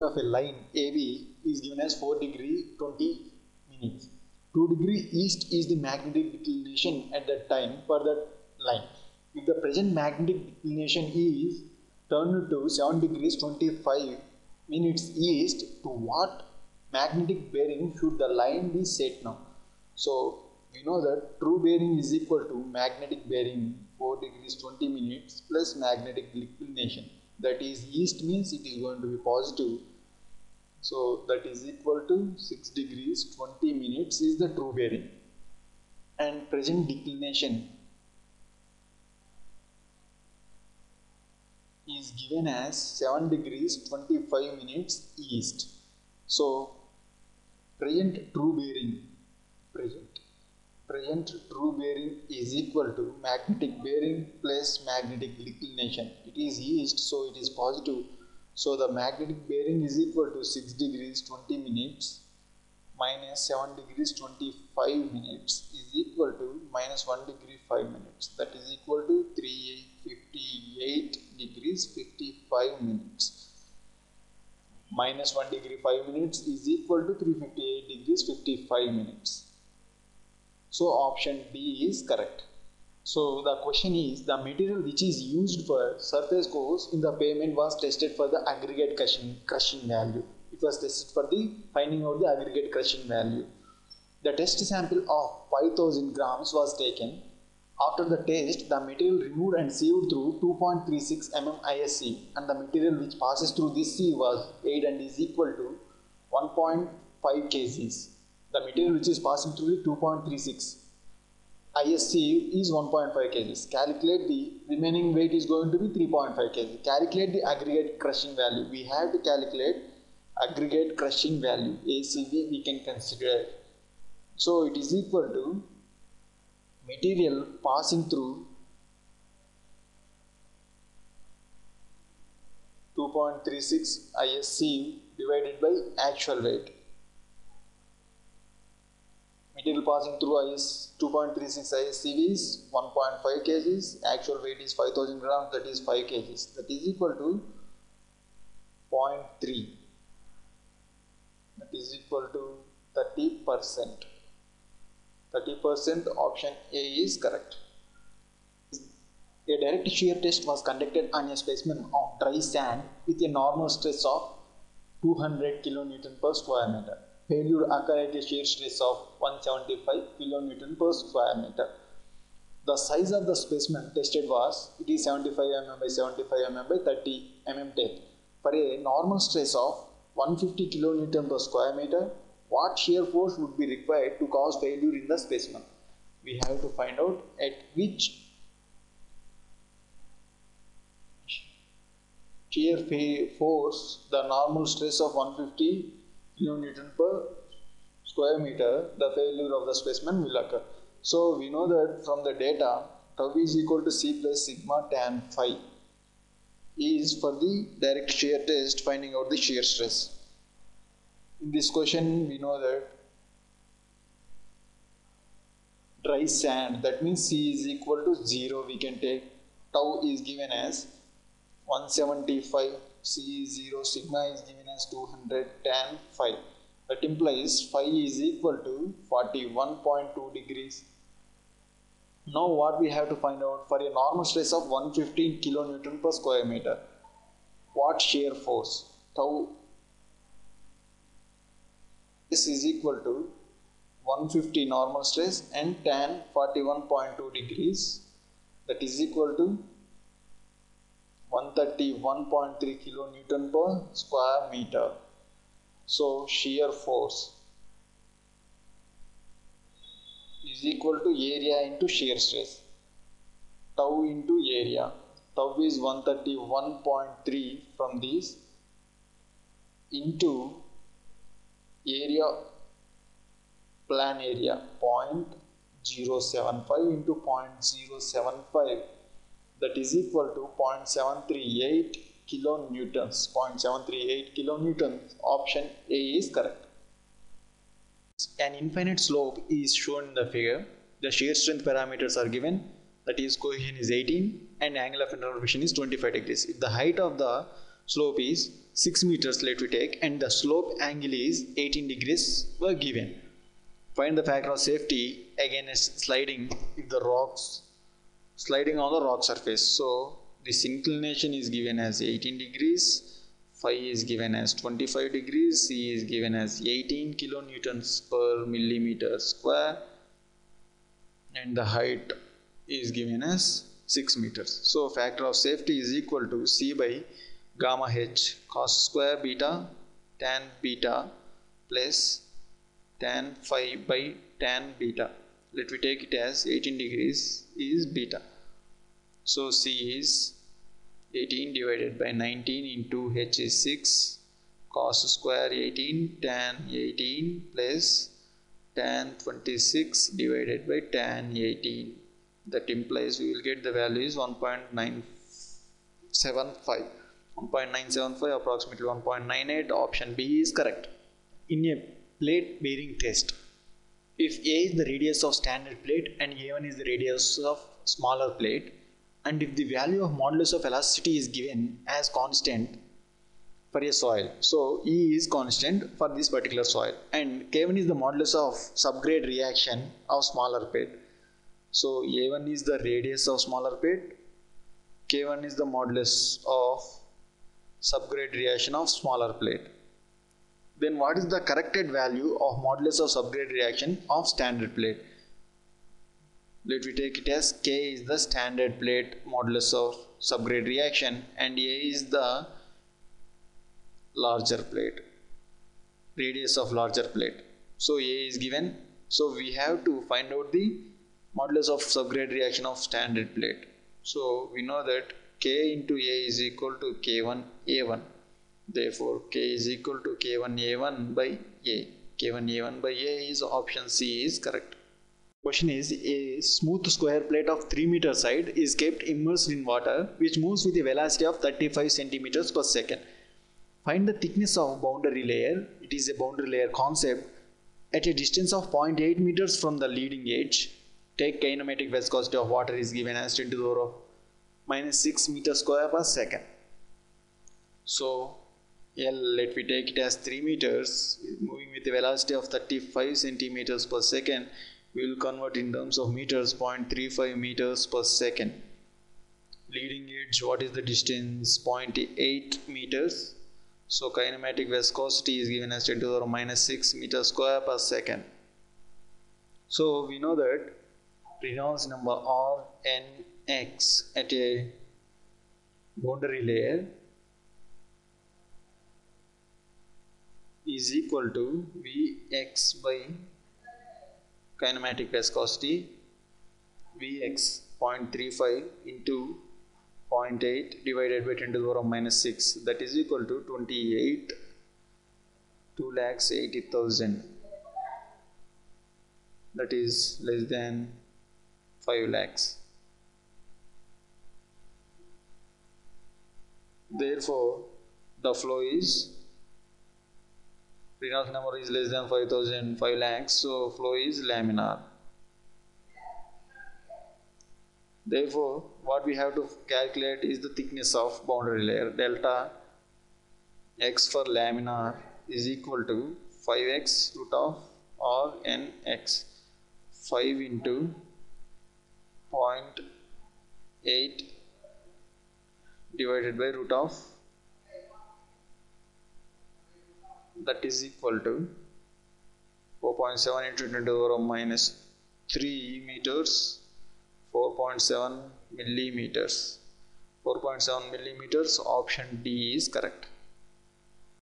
of a line AB is given as 4 degree 20 minutes. 2 degree east is the magnetic declination at that time for that line. If the present magnetic declination is turned to 7 degrees 25 minutes east, to what magnetic bearing should the line be set now? So we know that true bearing is equal to magnetic bearing 4 degrees 20 minutes plus magnetic declination. That is, east means it is going to be positive. So that is equal to 6 degrees 20 minutes is the true bearing. And present declination is given as 7 degrees 25 minutes east. So present true bearing is equal to magnetic bearing plus magnetic declination. It is east, so it is positive. So the magnetic bearing is equal to 6 degrees 20 minutes minus 7 degrees 25 minutes is equal to minus 1 degree 5 minutes. That is equal to 358 degrees 55 minutes. Minus 1 degree 5 minutes is equal to 358 degrees 55 minutes. So option D is correct. So the question is, the material which is used for surface course in the pavement was tested for the aggregate crushing value. It was tested for the finding out the aggregate crushing value. The test sample of 5000 grams was taken. After the test, the material removed and sieved through 2.36 mm ISC, and the material which passes through this sieve was weighed and is equal to 1.5 kgs. The material which is passing through the 2.36 ISC is 1.5 kgs. Calculate the remaining weight is going to be 3.5 kg. Calculate the aggregate crushing value. We have to calculate aggregate crushing value. ACV we can consider. So it is equal to material passing through 2.36 ISC divided by actual weight. Material passing through 2.36 ISCV is 1.5 kgs, actual weight is 5000 grams, that is 5 kgs. That is equal to 0.3. That is equal to 30%. 30%, option A is correct. A direct shear test was conducted on a specimen of dry sand with a normal stress of 200 kN per square meter. Failure occurred at a shear stress of 175 kN per square meter. The size of the specimen tested was, it is 75 mm by 75 mm by 30 mm depth. For a normal stress of 150 kN per square meter, what shear force would be required to cause failure in the specimen? We have to find out at which shear force the normal stress of 150 kN per square meter, the failure of the specimen will occur. So we know that from the data, tau is equal to C plus sigma tan phi is for the direct shear test finding out the shear stress. In this question we know that dry sand, that means C is equal to 0, we can take tau is given as 175, C is 0, sigma is given as 200 tan phi. That implies phi is equal to 41.2 degrees. Now what we have to find out, for a normal stress of 115 kN per square meter, what shear force? Tau is equal to 150 normal stress and tan 41.2 degrees, that is equal to 131.3 kN per square meter. So shear force is equal to area into shear stress. Tau into area. Tau is 131.3 from this into area, plan area 0.075 into 0.075, that is equal to 0.738 kilonewtons. 0.738 kilonewtons. Option A is correct. An infinite slope is shown in the figure. The shear strength parameters are given, that is cohesion is 18 and angle of interpolation is 25 degrees. If the height of the slope is 6 meters, let we take, and the slope angle is 18 degrees were given. Find the factor of safety against sliding if the rocks sliding on the rock surface. So this inclination is given as 18 degrees, phi is given as 25 degrees, C is given as 18 kilonewtons per millimeter square, and the height is given as 6 meters. So factor of safety is equal to C by gamma h cos square beta tan beta plus tan phi by tan beta. Let me take it as 18 degrees is beta. So C is 18 divided by 19 into h is 6 cos square 18 tan 18 plus tan 26 divided by tan 18. That implies we will get the value is 1.975. 1.975 approximately 1.98. Option B is correct. In a plate bearing test, if A is the radius of standard plate and A1 is the radius of smaller plate, and if the value of modulus of elasticity is given as constant for a soil, so E is constant for this particular soil, and K1 is the modulus of subgrade reaction of smaller plate. So A1 is the radius of smaller plate, K1 is the modulus of subgrade reaction of smaller plate. Then what is the corrected value of modulus of subgrade reaction of standard plate? Let me take it as K is the standard plate modulus of subgrade reaction and A is the larger plate, radius of larger plate. So A is given, so we have to find out the modulus of subgrade reaction of standard plate. So we know that K into A is equal to K1 A1. Therefore K is equal to K1 A1 by A. K1 A1 by A is option C is correct. Question is, a smooth square plate of 3 meter side is kept immersed in water which moves with a velocity of 35 centimeters per second. Find the thickness of boundary layer. It is a boundary layer concept at a distance of 0.8 meters from the leading edge. Take kinematic viscosity of water is given as 10 to the power of -6 meters square per second. So L, let me take it as 3 meters, moving with a velocity of 35 centimeters per second. We will convert in terms of meters, 0.35 meters per second. Leading edge, what is the distance? 0.8 meters. So kinematic viscosity is given as 10 to the power of -6 meters square per second. So we know that Reynolds number Rnx at a boundary layer is equal to Vx by kinematic viscosity, Vx 0.35 into 0.8 divided by 10 to the power of -6, that is equal to 2,80,000, that is less than 5 lakhs. Therefore the flow is, Reynolds number is less than 5 lakhs, so flow is laminar. Therefore what we have to calculate is the thickness of boundary layer. Delta x for laminar is equal to 5x root of Rnx, 5 into 0.8 divided by root of, that is equal to 4.7 into 10 to the power of -3 meters, 4.7 millimeters. 4.7 millimeters, option D is correct.